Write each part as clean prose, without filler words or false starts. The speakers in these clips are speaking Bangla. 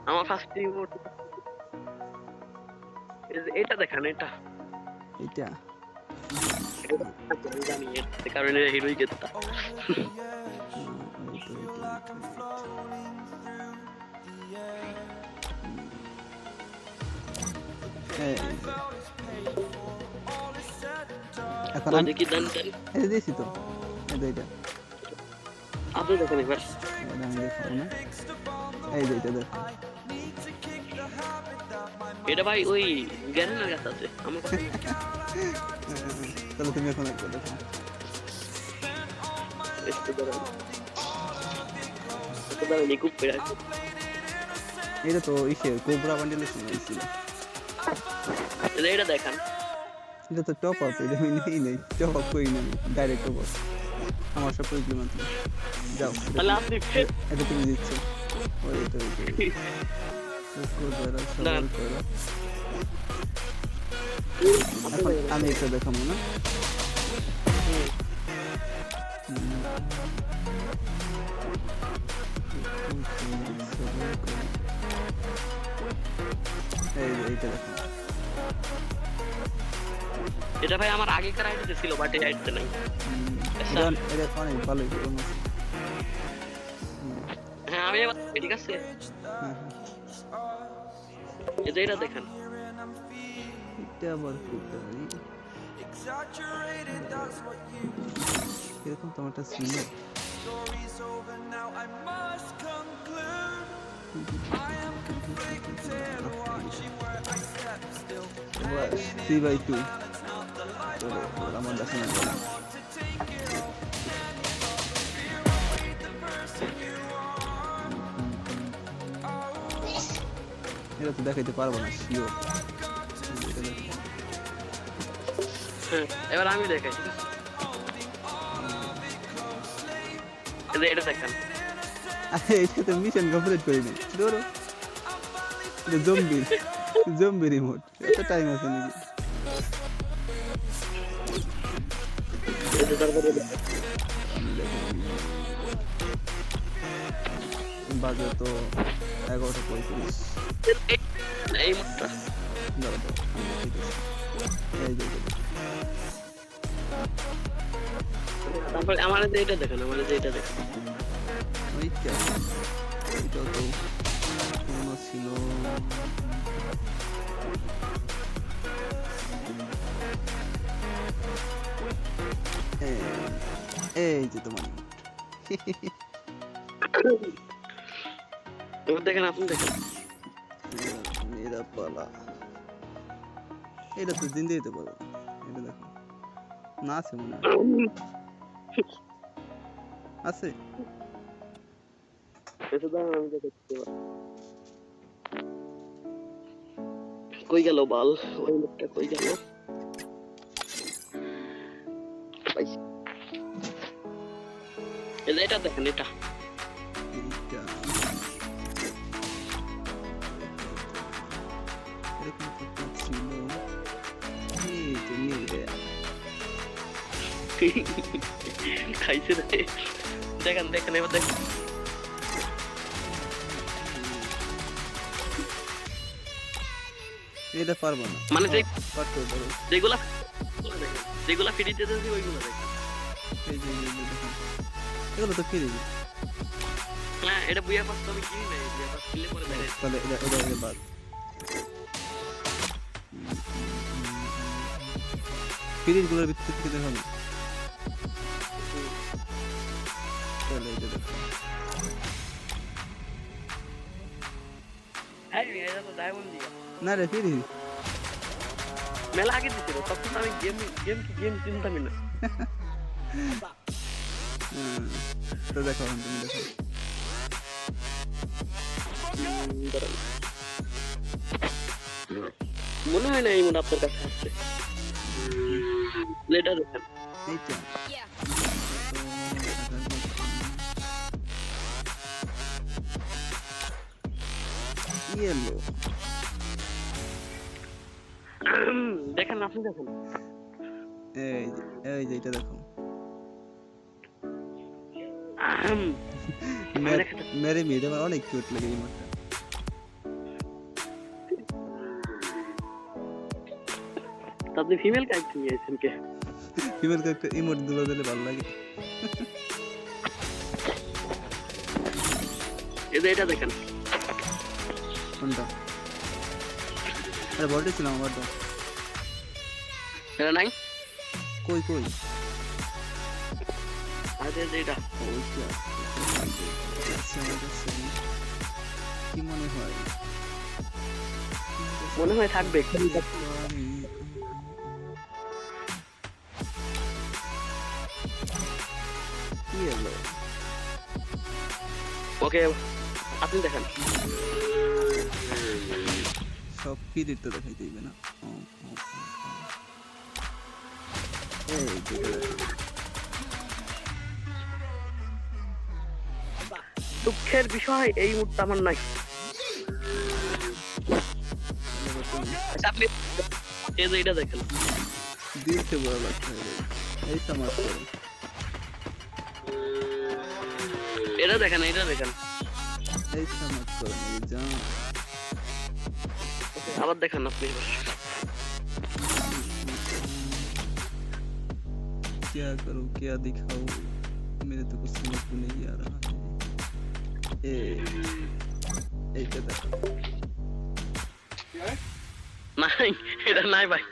আমার ফার্স্ট রিমোট এটা দেখান এটা এইটা জানি এর কারণে হিরোই গেতা এখন ওই আমি দেখি দেন দেন এই দিয়েছি তো এইটা আপনি দেখেন একবার আমি দেখাবো না এই যে এটা দেখো এটা ভাই ওই গ্যারেনার কাছে আছে আমার কাছে তাহলে তুমি এখন একবার দেখো একটু দাঁড়ান একটু দাঁড়ান এই খুব পেড়া এটা তো ইসের কোবরা বান্ডেলের সময় ছিল এটা দেখান এটা তো টপ আপ এটা আমি নেই নাই টপ আপ করি না ডাইরেক্ট টপ আমার সব প্রয়োজন মাত্র যাও তাহলে আপনি এটা তুমি দিচ্ছ ওই তো এখন আমি এটা দেখাবো না এইটা দেখো এটা ভাই আমার আগেকার আইডিতে ছিল বাট এই আইডিতে নাই এটা অনেক ভালোই হ্যাঁ আমি এবার ঠিক আছে এটা দেখান এটা আবার করতে পারি এরকম তোমারটা ছিল থ্রি বাই টু আমার দেখা না এটা তো দেখাইতে পারবো না শিওর এবার আমি দেখাই এটা দেখান এটা তো মিশন কমপ্লিট করিনি ধরো এটা জম্বি রিমোট এত টাইম আছে নাকি বাজে তো 11:35 এই মুখটা তারপর আমার এটা দেখেন আমার এটা দেখেন ওইটা তো পুরনো ছিল এই যে তোমার দেখেন আপনি দেখেন মেরা পালা এটা তো দিন দিতে পারো এটা দেখো না আছে মনে হয় আছে কই গেল বাল ওই লোকটা কই গেল এটা দেখেন এটা খাইছে রে দেখেন দেখেন এবার দেখেন এটা পারবো না মানে যেগুলা ফ্রি দিতে দিই ওইগুলো দেখেন এগুলো তো ফ্রি হ্যাঁ এটা বুয়া পাস তো আমি কিনি নাই বুয়া পাস কিনলে পরে দেখেন তাহলে এটা বাদ ফ্রিজগুলোর ভিতর থেকে দেখো না তাহলে এটা দেখো এটা তো ডায়মন্ড দিয়া না রে ফ্রিজ মেলা আগে দিছিল তখন আমি গেম চিন্তামি না তো দেখো তুমি দেখো মনে হয় না এই মনে আপনার কাছে আসছে এটা দেখেন এইটা ইয়েলো দেখেন আপনি দেখেন এই যে এটা দেখো মেরে মেরে অনেক কিউট লাগে এই মাছটা তো আপনি ফিমেল ক্যারেক্টার নিয়েছেন কে? ফিমেল ক্যারেক্টার ইমোট গুলো দিলে ভালো লাগে। এই যে এটা দেখেন, কোনটা? আরে বলতে ছিলাম আমার তো। এটা নাই? কই কই? আরে যে এটা ওই কি আছে আমার কাছে? কি মনে হয়? মনে হয় থাকবে। কি হলো? ওকে, আপনি দেখেন। সব পিরিট তো দেখাই দিবে না। এই যেটা দুঃখের বিষয় এই মুহূর্তে আমার নাই। আচ্ছা, আপনি এই যে এটা দেখেন, দিল से बुरा लगता है এই সমাজ এটা দেখেন, এটা দেখেন। এই সমাজ করে মেরি জান। আবার দেখেন আপনি। क्या करूं क्या दिखाऊं मेरे तो कुछ समझ में नहीं आ रहा है। এইটা দেখো নাই, এটা নাই ভাই,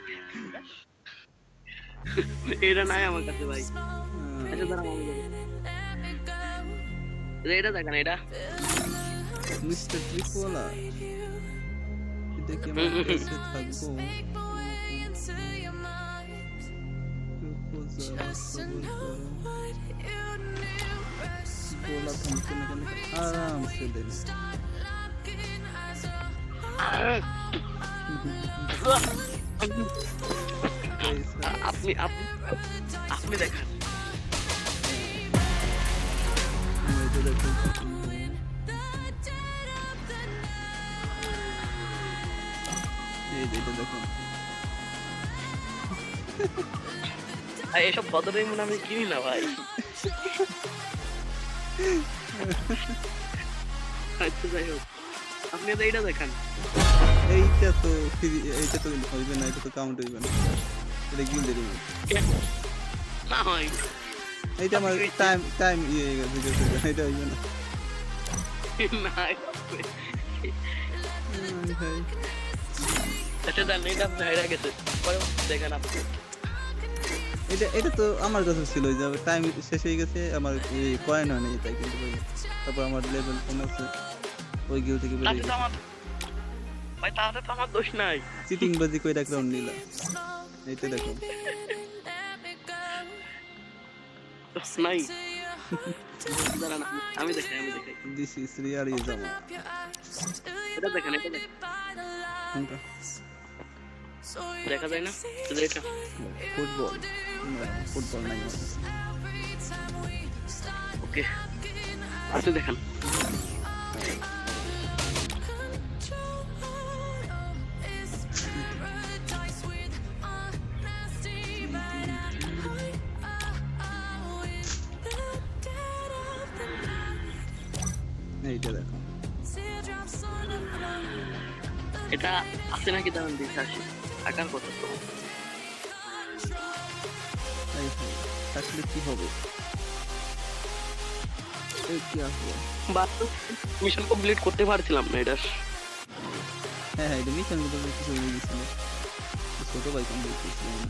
এটা নাই আমার কাছে ভাই। আচ্ছা দাঁড়াও, আমি দেখি। এটা দেখেন, এটা মিস্টার ট্রিপওয়ালা এটা কি আমার কাছে থাকবো? बोला था मुझसे मैंने आराम से दे আপনি আপনি আপনি দেখেন। দেখো ভাই এসব বদলেই মনে আমি কিনি না ভাই। আচ্ছা যাই হোক, আপনি তো এইটা দেখেন। এইটা তো এইটা তো হইবে না, এটা তো কাউন্ট হইবে না, এটা গিল্ডের রিমোট না হয়। এইটা আমার টাইম টাইম ইয়ে হয়ে গেছে, এটা হইবে না। আচ্ছা দেন, এটা আপনি হাইরা গেছে, পরে দেখেন আপনি। এটা এটা তো আমার কাছে ছিল, যে টাইম শেষ হয়ে গেছে, আমার কয়েন হয় নাই তাই, কিন্তু তারপর আমার লেভেল কমেছে, ওই গিল থেকে বেরিয়ে গেছে। ভাই তাহলে তো আমার দোষ নাই। চিটিং বাজি কই রাখলাম নিলা, এইটা দেখো দোষ নাই। দাঁড়ান আমি দেখাই, আমি দেখাই। This is realism. এটা দেখেন, এটা দেখেন। কোনটা দেখা যায় না? এটা ফুটবল, ফুটবল নাই আমার কাছে। ওকে, আপনি দেখেন। এইটা দেখো, এটা আছে নাকি দাঁড়ান দেখে আসি। টাকার কথা তো এই আসলে কি হবে, এই কি আসবে? বাস্তব মিশন কমপ্লিট করতে পারছিলাম না এটা। হ্যাঁ হ্যাঁ, এটা মিশন গুলো কিছু হয়ে গেছিল, ছোট ভাই কমপ্লিট করছিলাম।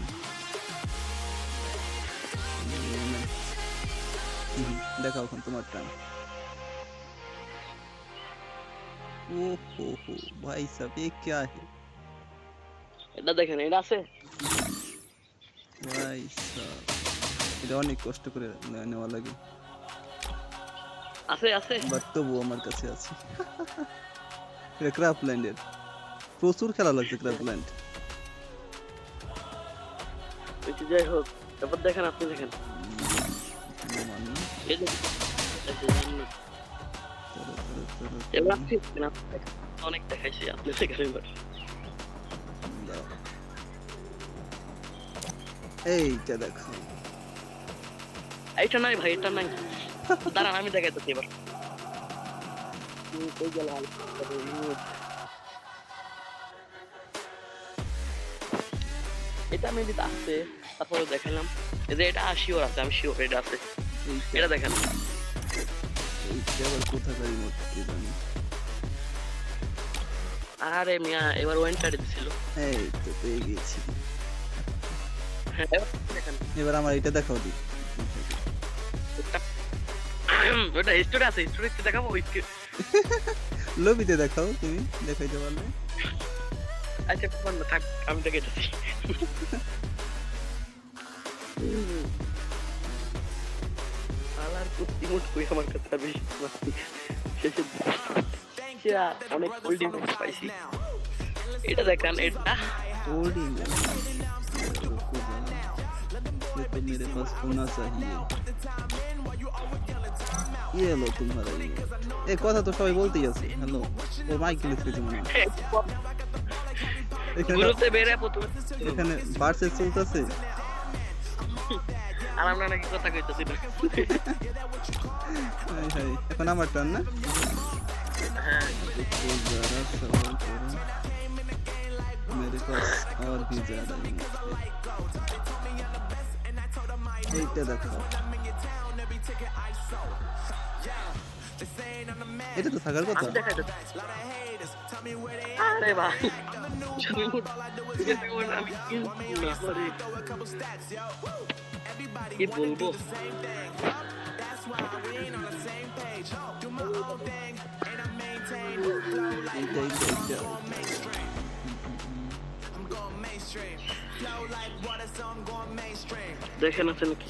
দেখাও এখন তোমার টান। ओहो भाई साहब ये क्या है? এটা দেখেন, এটা আছে ভাই সাহেব এটা অনেক কষ্ট করে নেওয়া লাগে, আছে আছে। বাট তবু আমার কাছে আছে। এটা ক্রাফল্যান্ডের, প্রচুর খেলা লাগছে ক্রাফল্যান্ড। যাই হোক, তারপর দেখেন, আপনি দেখেন। এই যে এবার আপনি অনেক দেখাইছি, আপনি দেখেন এবার। এইটা দেখো, এইটা নাই ভাই, এটা নাই। দাঁড়ান আমি দেখাইতেছি এবার। কই গেল? এটা মেবি আছে, তারপরে দেখালাম এই যে এটা শিওর আছে, আমি শিওর এটা আছে, এটা দেখেন। এইটা আবার কোথাকার ইমোট কি জানি। আরে মিয়া এবার ওয়েন কার্ড দিছিল। এই তো পেয়ে গেছি। হ্যাঁ, এবার দেখেন এবার আমার এটা দেখাও দি। ওটা হিস্টোরি আছে, হিস্টোরি দেখাবো। লবিতে দেখাও, তুমি দেখাইতে পারলে। আচ্ছা কোন না থাক, আমি দেখাইতেছি। আলার কুত্তি মুট কই আমার কাছে আর বেশি শেষে যা অনেক হোল্ডিং পাইছি। এটা দেখেন, এটা होल्डिंग ये तो मेरे पास होना चाहिए। ये लो तुम्हारा ये। एक কথা তো সবাই বলতেই আছে, হ্যালো ওর মাইক ক্লিক করে মনে হয়। গুরুতে বেরে প্রথমে এখানে ভার্সেস চলতেছে। আর আমরা নাকি কথা কইতেছি না। হাই হাই, এখন আমার টার্ন না? হ্যাঁ जरा सवाल करो, मेरे पास और भी ज्यादा এইটা দেখো, এটা তো থাকার কথা। আমি দেখাইতেছি। আরে ভাই আমি কি বলবো, এইটা এইটা এইটা দেখেন আছে নাকি?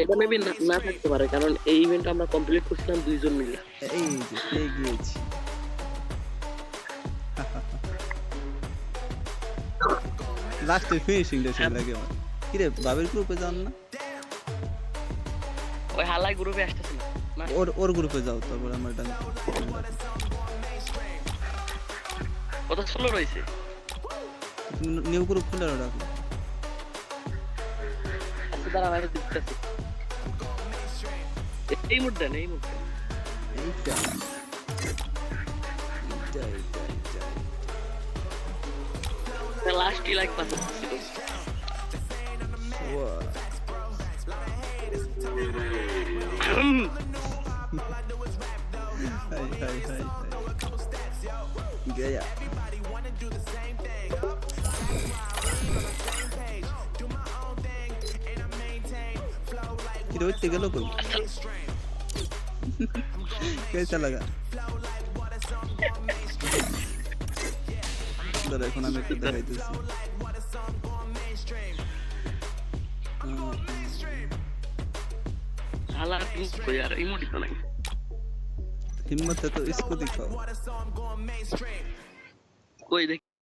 এটা মেবি না থাকতে পারে, কারণ এই ইভেন্ট আমরা কমপ্লিট করছিলাম দুইজন মিলে। এই যে পেয়ে গিয়েছি। লাস্টে ফিনিশিংটা সেই লাগে আমার। কি রে বাবের গ্রুপে যান না? ওই হালাই গ্রুপে আসতেছে না। ওর গ্রুপে যাও, তারপর আমার ডান কত স্লো রয়েছে। নিউ গ্রুপ খুলে রাখো। আচ্ছা দাঁড়া আমি দিতেছি। এই মুড দেন, এই মুড দেন। এইটা এইটা এইটা এইটা লাস্টই লাইক পাস ছিল। High high high Gaya. किधर टिकलो कोई कैसा लगा? इधर এখন আমি একটু দেখাইতেছি। हालां कोई यार इमोट तो नहीं, हिम्मत है तो इसको दिखाओ। कोई देख